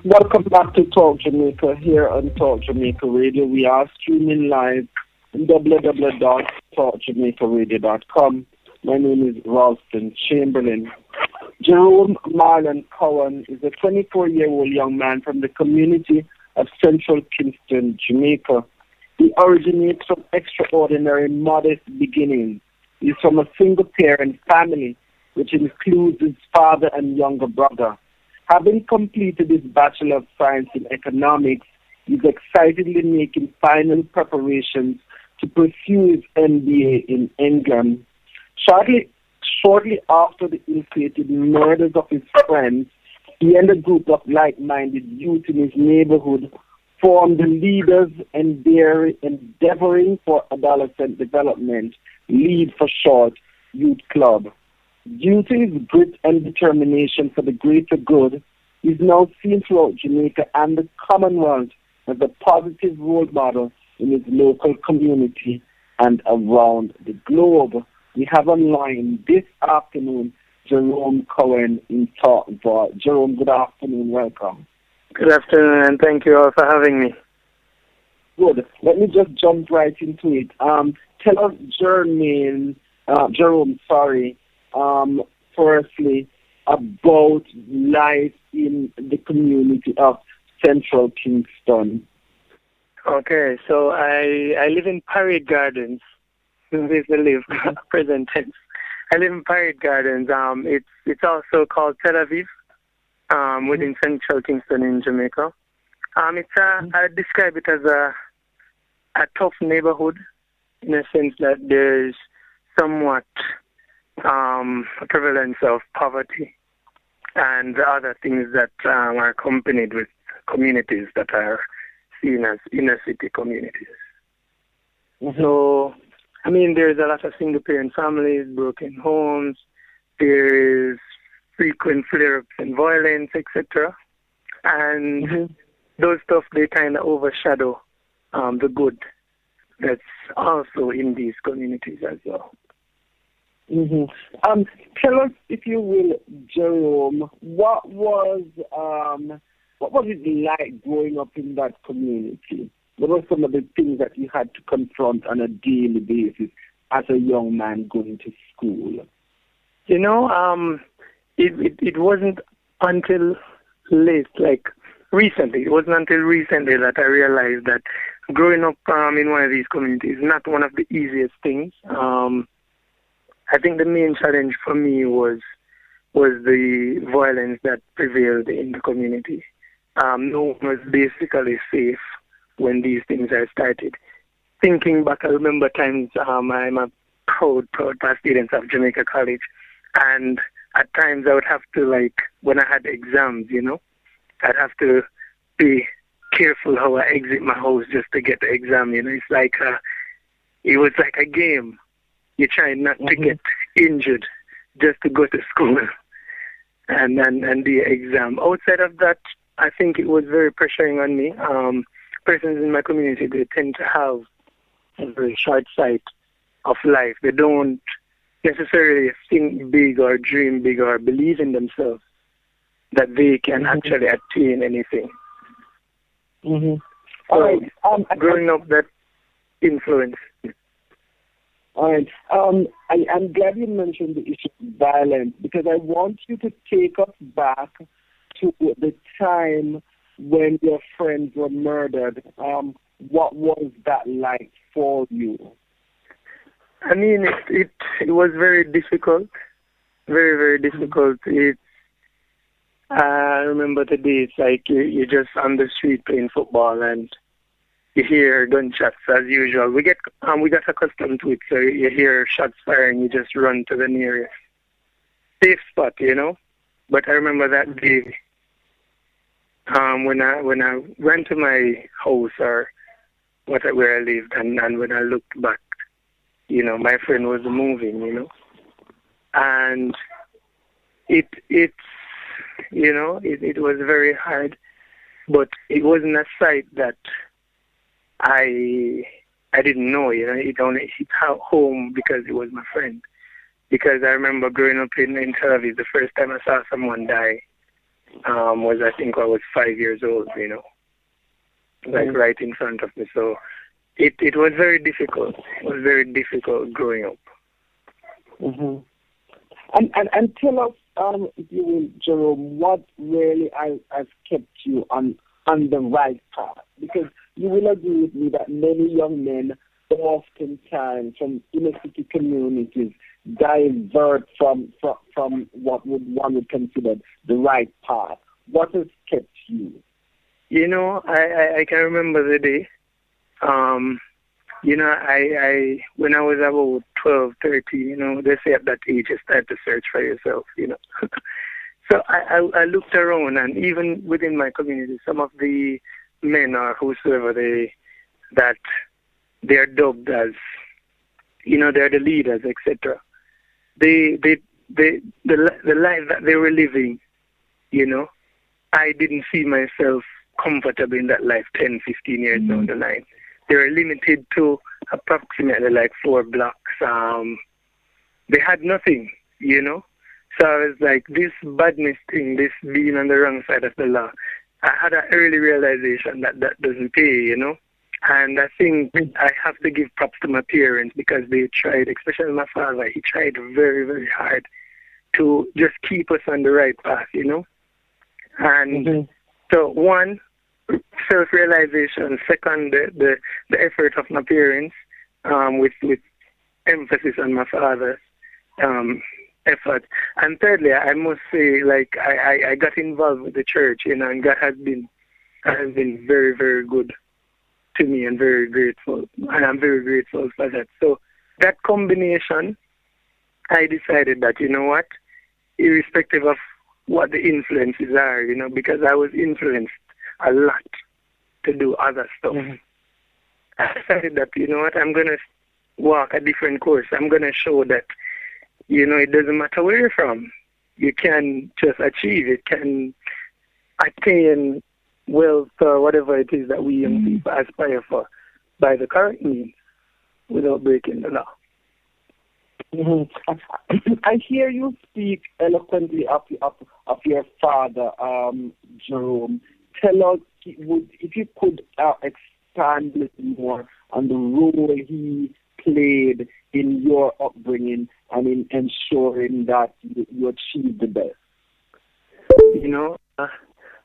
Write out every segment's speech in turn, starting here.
Welcome back to Talk Jamaica here on Talk Jamaica Radio. We are streaming live on www.talkjamaicaradio.com. My name is Ralston Chamberlain. Jerome Marlon Cowan is a 24-year-old young man from the community of Central Kingston, Jamaica. He originates from extraordinary modest beginnings. He is from a single-parent family, which includes his father and younger brother. Having completed his Bachelor of Science in Economics, he is excitedly making final preparations to pursue his MBA in England. Shortly after the ill-fated murders of his friends, he and a group of like-minded youth in his neighborhood formed the Leaders Endeavoring for Adolescent Development, LEAD for short, Youth Club. Due to his grit and determination for the greater good, he is now seen throughout Jamaica and the Commonwealth as a positive role model in his local community and around the globe. We have online this afternoon Jerome Cowan in Talk. Jerome, good afternoon. Welcome. Good afternoon, and thank you all for having me. Good. Let me just jump right into it. Tell us, Jerome, firstly, about life in the community of Central Kingston. Okay, so I live in Parade Gardens. Present tense. I live in Parade Gardens. It's also called Tel Aviv, within Central Kingston in Jamaica. I describe it as a tough neighborhood in a sense that there's somewhat a prevalence of poverty and other things that are accompanied with communities that are seen as inner city communities. Mm-hmm. So, there's a lot of single-parent families, broken homes, there is frequent flare-ups and violence, etc. And those stuff, they kind of overshadow the good that's also in these communities as well. Tell us, if you will, Jerome, what was it like growing up in that community? What were some of the things that you had to confront on a daily basis as a young man going to school? It wasn't until recently. It wasn't until recently that I realized that growing up in one of these communities is not one of the easiest things. I think the main challenge for me was the violence that prevailed in the community. No one was basically safe when these things are started. Thinking back, I remember times I'm a proud past student of Jamaica College, and at times I would have to, when I had exams, I'd have to be careful how I exit my house just to get the exam. It's it was like a game. You try not to get injured just to go to school and the exam. Outside of that, I think it was very pressuring on me. Persons in my community, they tend to have a very short sight of life. They don't necessarily think big or dream big or believe in themselves that they can actually attain anything. So, growing up, that influence. All right. I'm glad you mentioned the issue of violence, because I want you to take us back to the time when your friends were murdered. What was that like for you? It was very difficult, very, very difficult. I remember the days you're just on the street playing football and you hear gunshots as usual. We got accustomed to it, so you hear shots firing, you just run to the nearest safe spot, But I remember that day when I went to my house or where I lived, and when I looked back, my friend was moving, and it was very hard, but it wasn't a sight that I didn't know, it only hit home because it was my friend. Because I remember growing up in Tel Aviv, the first time I saw someone die, was, I think I was 5 years old, like right in front of me. So it was very difficult. It was very difficult growing up. Mm-hmm. And tell us, if you will, Jerome, what really has kept you on the right path? Because you will agree with me that many young men oftentimes from inner city communities divert from what one would consider the right path. What has kept you? I can remember the day. I when I was about 12, 13, they say at that age you start to search for yourself, So I looked around, and even within my community, some of the men or whosoever that they are dubbed as, they're the leaders, etc. The life that they were living, I didn't see myself comfortable in that life 10, 15 years down the line. They were limited to approximately like 4 blocks. They had nothing, So I was like, this badness thing, this being on the wrong side of the law, I had an early realization that doesn't pay, And I think I have to give props to my parents because they tried, especially my father, he tried very, very hard to just keep us on the right path, And so one, self-realization. Second, the effort of my parents, with emphasis on my father's effort. And thirdly, I must say, like, I got involved with the church, and God has been very, very good to me and very grateful. And I'm very grateful for that. So that combination, I decided that, what, irrespective of what the influences are, because I was influenced a lot to do other stuff. I decided that, what, I'm going to walk a different course. I'm going to show that, it doesn't matter where you're from. You can just achieve it, can attain wealth or whatever it is that we young people aspire for by the correct means without breaking the law. I hear you speak eloquently of your father, Jerome. Tell us, if you could expand a little more on the role he played in your upbringing and in ensuring that you achieve the best.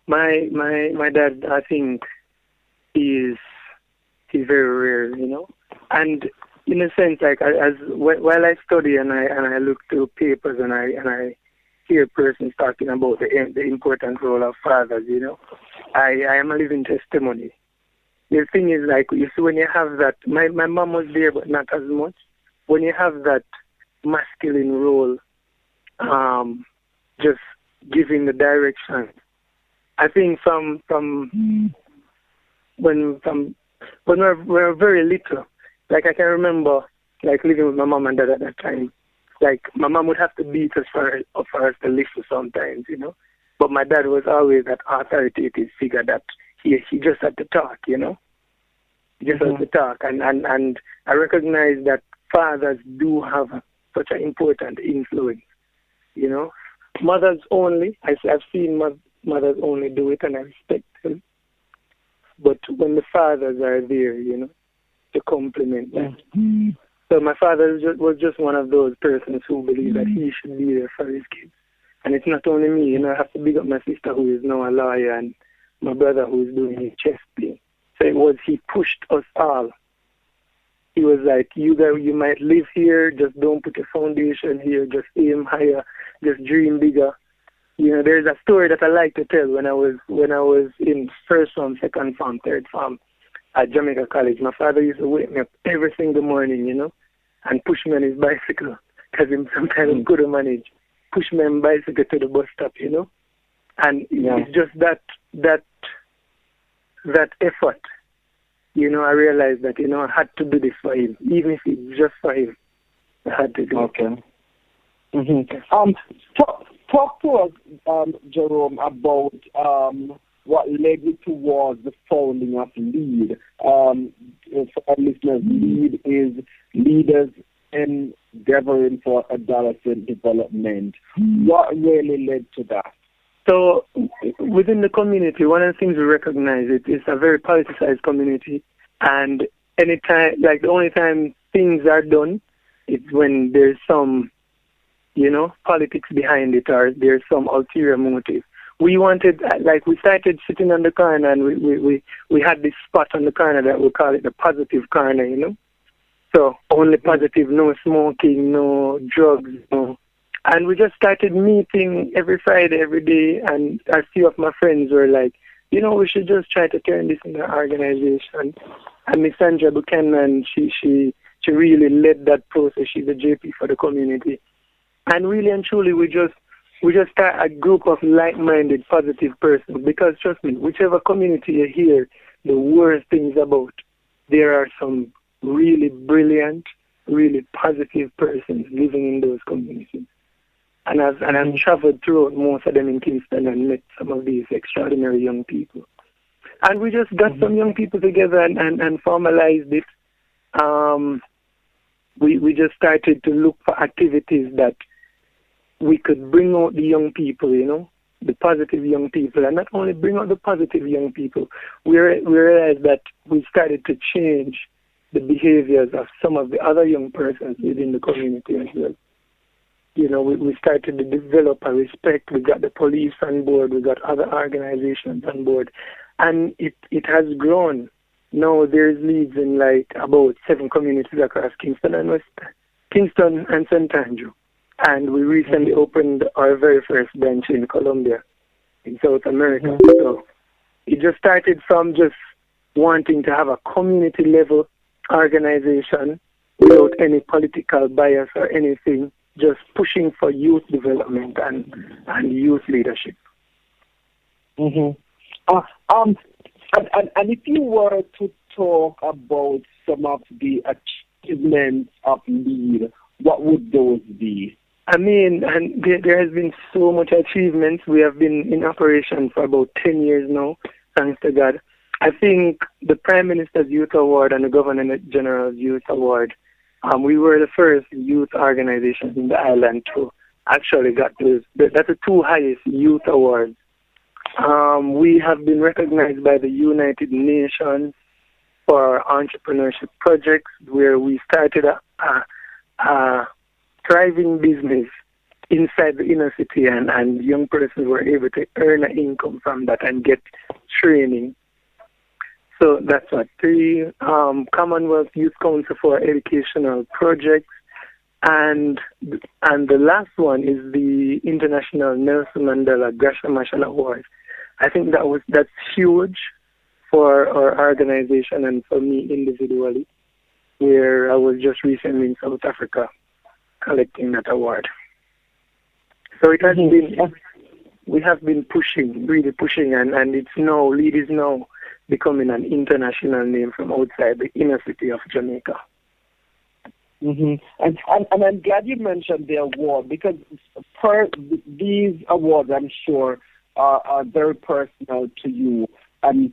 My dad, I think, he's very rare, and in a sense, like while I study and I look through papers and I hear persons talking about the important role of fathers, I am a living testimony. The thing is, like, you see, when you have that, my mom was there, but not as much. When you have that masculine role, just giving the direction. I think from when we're very little, like I can remember, like living with my mom and dad at that time. Like my mom would have to beat us for us to listen sometimes, But my dad was always that authoritative figure that he just had to talk, He just had to talk, and I recognize that fathers do have such an important influence, Mothers only, I've seen mothers only do it, and I respect them. But when the fathers are there, to complement that. So my father was just one of those persons who believe that he should be there for his kids. And it's not only me, I have to big up my sister who is now a lawyer and my brother who is doing his chess thing. So he pushed us all. He was like, you guys, you might live here, just don't put a foundation here, just aim higher, just dream bigger. There's a story that I like to tell. When I was in first form, second form, third form at Jamaica College, my father used to wake me up every single morning, and push me on his bicycle, because sometimes he couldn't manage. Push me on bicycle to the bus stop, And it's just that effort. I realized that, I had to do this for him, even if it's just for him. I had to do it. Okay. Talk to us, Jerome, about what led you towards the founding of LEAD. For our listeners, LEAD is Leaders Endeavoring for Adolescent Development. What really led to that? So within the community, one of the things we recognize it's a very politicized community, and anytime, like the only time things are done, it's when there's some, politics behind it, or there's some ulterior motive. We wanted, we started sitting on the corner, and we had this spot on the corner that we call it the positive corner, So only positive, no smoking, no drugs, no. And we just started meeting every Friday, every day, and a few of my friends were like, we should just try to turn this into an organization. And Miss Sandra Buchanan, she really led that process. She's a JP for the community. And really and truly, we just start a group of like-minded, positive persons. Because trust me, whichever community you hear the worst things about, there are some really brilliant, really positive persons living in those communities. And I've traveled through most of them in Kingston and met some of these extraordinary young people. And we just got some young people together and formalized it. We just started to look for activities that we could bring out the young people, the positive young people. And not only bring out the positive young people, we realized that we started to change the behaviors of some of the other young persons within the community as well. We started to develop a respect. We got the police on board. We got other organizations on board. And it has grown. Now there's leads in about 7 communities across Kingston and Kingston and St. Andrew. And we recently opened our very first branch in Colombia, in South America. So it just started from just wanting to have a community level organization without any political bias or anything, just pushing for youth development and youth leadership. And if you were to talk about some of the achievements of LEAD, what would those be? And there has been so much achievements. We have been in operation for about 10 years now, thanks to God. I think the Prime Minister's Youth Award and the Governor General's Youth Award, we were the first youth organization in the island to actually got those. That's the 2 highest youth awards. We have been recognized by the United Nations for entrepreneurship projects, where we started a thriving business inside the inner city, and young persons were able to earn an income from that and get training. So that's what 3 Commonwealth Youth Council for Educational Projects, and the last one is the International Nelson Mandela Gresham Marshall Award. I think that's huge for our organization and for me individually, where I was just recently in South Africa collecting that award. So it has been, we have been pushing, really pushing, and LEAD is now becoming an international name from outside the inner city of Jamaica. And I'm glad you mentioned the award, because these awards, I'm sure, are very personal to you. And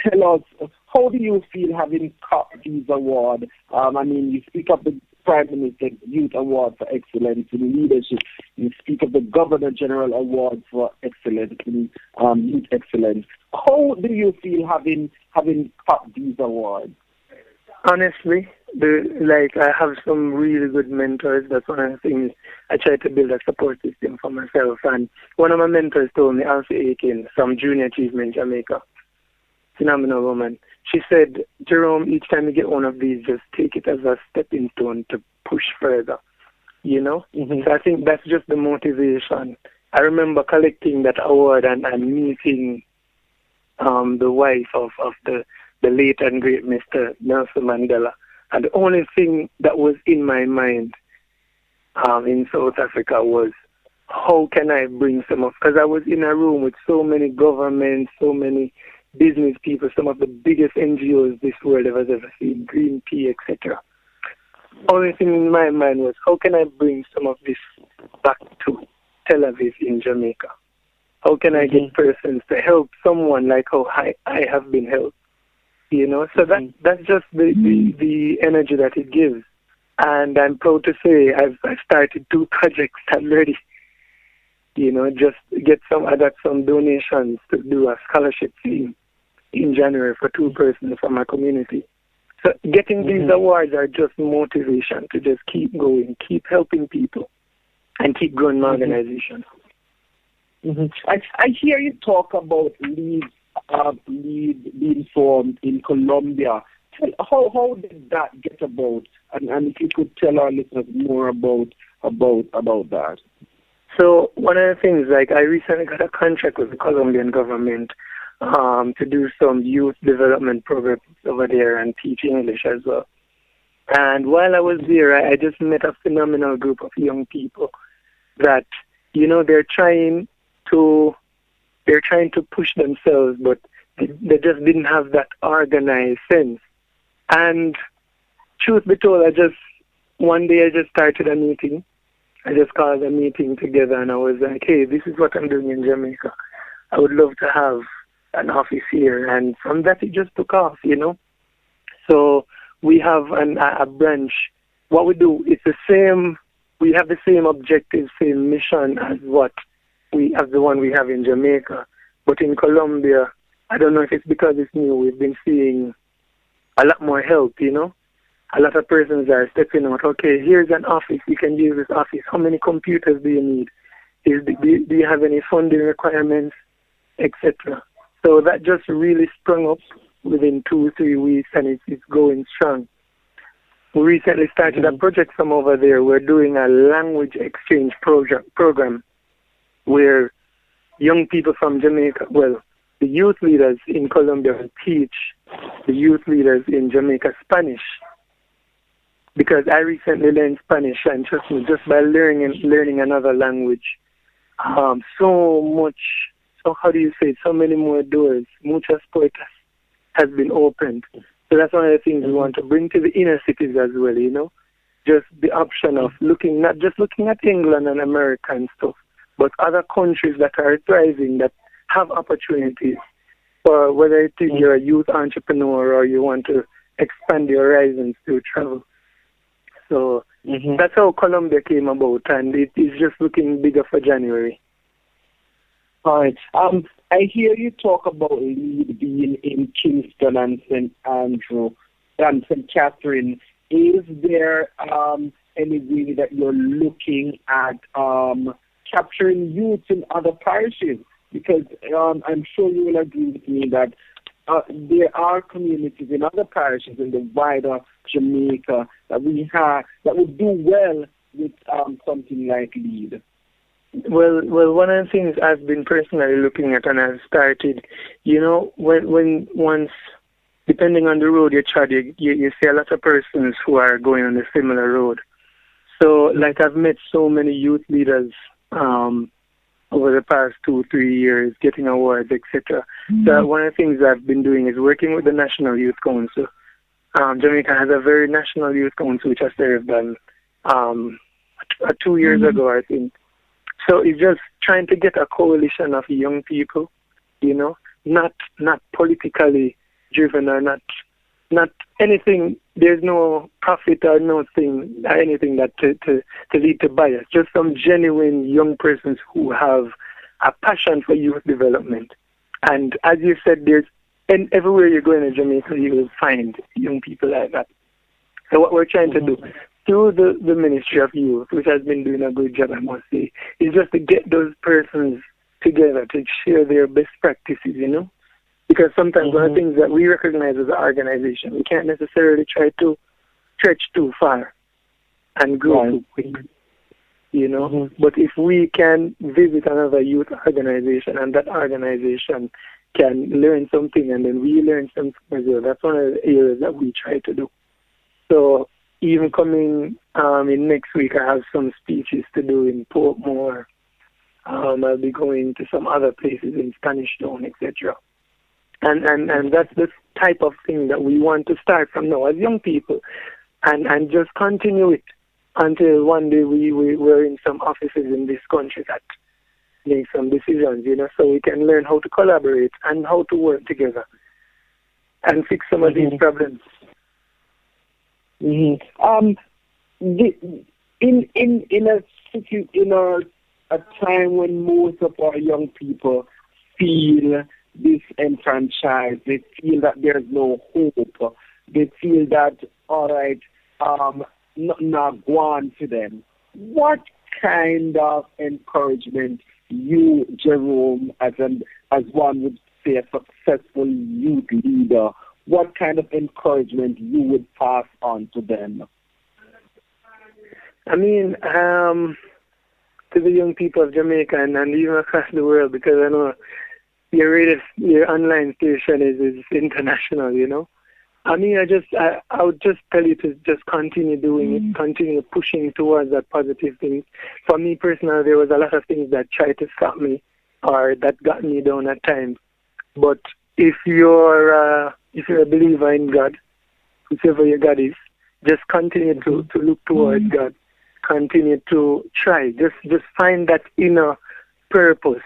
tell us, how do you feel having got these awards? You speak of the Prime Minister's Youth Award for Excellence in Leadership. You speak of the Governor General Award for Excellence in Youth Excellence. How do you feel having got these awards? Honestly, I have some really good mentors. That's one of the things. I try to build a support system for myself. And one of my mentors told me, Elsie Aiken from Junior Achievement Jamaica, phenomenal woman. She said, Jerome, each time you get one of these, just take it as a stepping stone to push further, So I think that's just the motivation. I remember collecting that award and meeting the wife of the late and great Mr. Nelson Mandela. And the only thing that was in my mind in South Africa was, how can I bring some of, because I was in a room with so many governments, so many business people, some of the biggest NGOs this world has ever seen, Green Pea, etc. Only thing in my mind was, how can I bring some of this back to Tel Aviv in Jamaica? How can I get persons to help someone like how I have been helped? So that's just the energy that it gives. And I'm proud to say I've started 2 projects already. just adapt some donations to do a scholarship theme in January for 2 persons from our community. So getting these awards are just motivation to just keep going, keep helping people, and keep growing my organization. I hear you talk about lead being formed in Colombia. How did that get about? And if you could tell our listeners more about that. So one of the things, like I recently got a contract with the Colombian government to do some youth development programs over there and teach English as well. And while I was there, I just met a phenomenal group of young people that, they're trying to push themselves, but they just didn't have that organized sense. And truth be told, one day I just started a meeting. I just called a meeting together and I was like, hey, this is what I'm doing in Jamaica. I would love to have an office here. And from that, it just took off, So we have a branch. What we do, it's the same. We have the same objective, same mission as the one we have in Jamaica. But in Colombia, I don't know if it's because it's new, we've been seeing a lot more help, A lot of persons are stepping out. Okay, here's an office. You can use this office. How many computers do you need? Do you have any funding requirements, etc.? So that just really sprung up within 2-3 weeks, and it's going strong. We recently started a project from over there. We're doing a language exchange program where young people from Jamaica, the youth leaders in Colombia will teach the youth leaders in Jamaica Spanish. Because I recently learned Spanish, and trust me, just by learning another language, so many more doors, muchas puertas has been opened. So that's one of the things we want to bring to the inner cities as well, Just the option of not just looking at England and America and stuff, but other countries that are thriving, that have opportunities, or whether you're a youth entrepreneur or you want to expand your horizons through travel. So that's how Colombia came about, and it is just looking bigger for January. All right. I hear you talk about lead being in Kingston and St. Andrew and St. Catherine. Is there any way that you're looking at capturing youth in other parishes? Because I'm sure you will agree with me that there are communities in other parishes in the wider Jamaica that would do well with something like LEAD. Well, one of the things I've been personally looking at, and I've started, when once, depending on the road you trod, you see a lot of persons who are going on a similar road. So, like, I've met so many youth leaders over the past 2-3 years, getting awards, etc. So one of the things I've been doing is working with the National Youth Council. Jamaica has a very National Youth Council, which I served on 2 years ago, I think. So it's just trying to get a coalition of young people, not politically driven or not anything. There's no profit or anything that to lead to bias. Just some genuine young persons who have a passion for youth development. And as you said, and everywhere you go in Jamaica, you will find young people like that. So what we're trying to do through the Ministry of Youth, which has been doing a good job, I must say, is just to get those persons together to share their best practices, Because sometimes one of the things that we recognize as an organization, we can't necessarily try to stretch too far and grow too quick, But if we can visit another youth organization and that organization can learn something and then we learn something as well, that's one of the areas that we try to do. So even coming in next week, I have some speeches to do in Portmore. I'll be going to some other places in Spanish Town, etc. And that's the type of thing that we want to start from now as young people and just continue it until one day we're in some offices in this country that make some decisions, so we can learn how to collaborate and how to work together and fix some of these problems. In a a time when most of our young people feel disenfranchised. They feel that there's no hope. They feel that, all right, nothing not going to them. What kind of encouragement you, Jerome, as one would say, a successful youth leader, what kind of encouragement you would pass on to them? I mean, to the young people of Jamaica and even across the world, because I know your online station is international, you know. I mean, I would just tell you to just continue doing it, continue pushing towards that positive thing. For me personally, there was a lot of things that tried to stop me or that got me down at times. But if you're a believer in God, whichever your God is, just continue to look towards God. Continue to try. Just find that inner purpose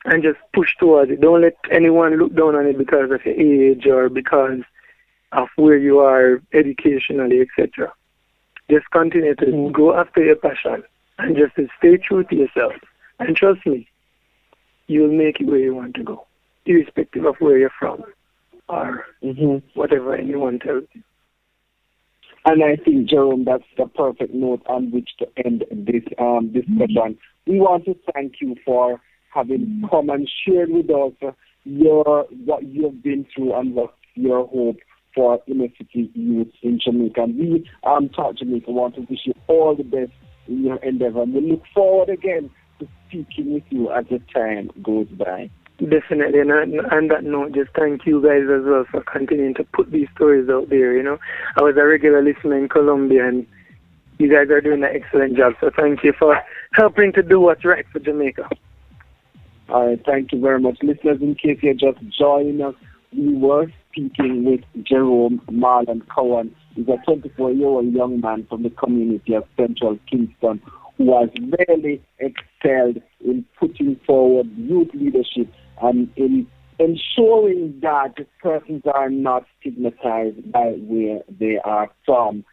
and just push towards it. Don't let anyone look down on it because of your age or because of where you are educationally, etc. Just continue to go after your passion and just stay true to yourself. And trust me, you'll make it where you want to go, irrespective of where you're from or whatever anyone tells you. And I think, Jerome, that's the perfect note on which to end this discussion. We want to thank you for having come and shared with us what you've been through and what your hope for inner city youth in Jamaica. And we, Talk Jamaica, want to wish you all the best in your endeavor. And we look forward again to speaking with you as the time goes by. Definitely, and on that note, just thank you guys as well for continuing to put these stories out there, you know. I was a regular listener in Colombia, and you guys are doing an excellent job, so thank you for helping to do what's right for Jamaica. All right, thank you very much. Listeners, in case you're just joining us, we were speaking with Jerome Marlon Cowan. He's a 24-year-old young man from the community of Central Kingston who has really excelled in putting forward youth leadership and in ensuring that persons are not stigmatized by where they are from.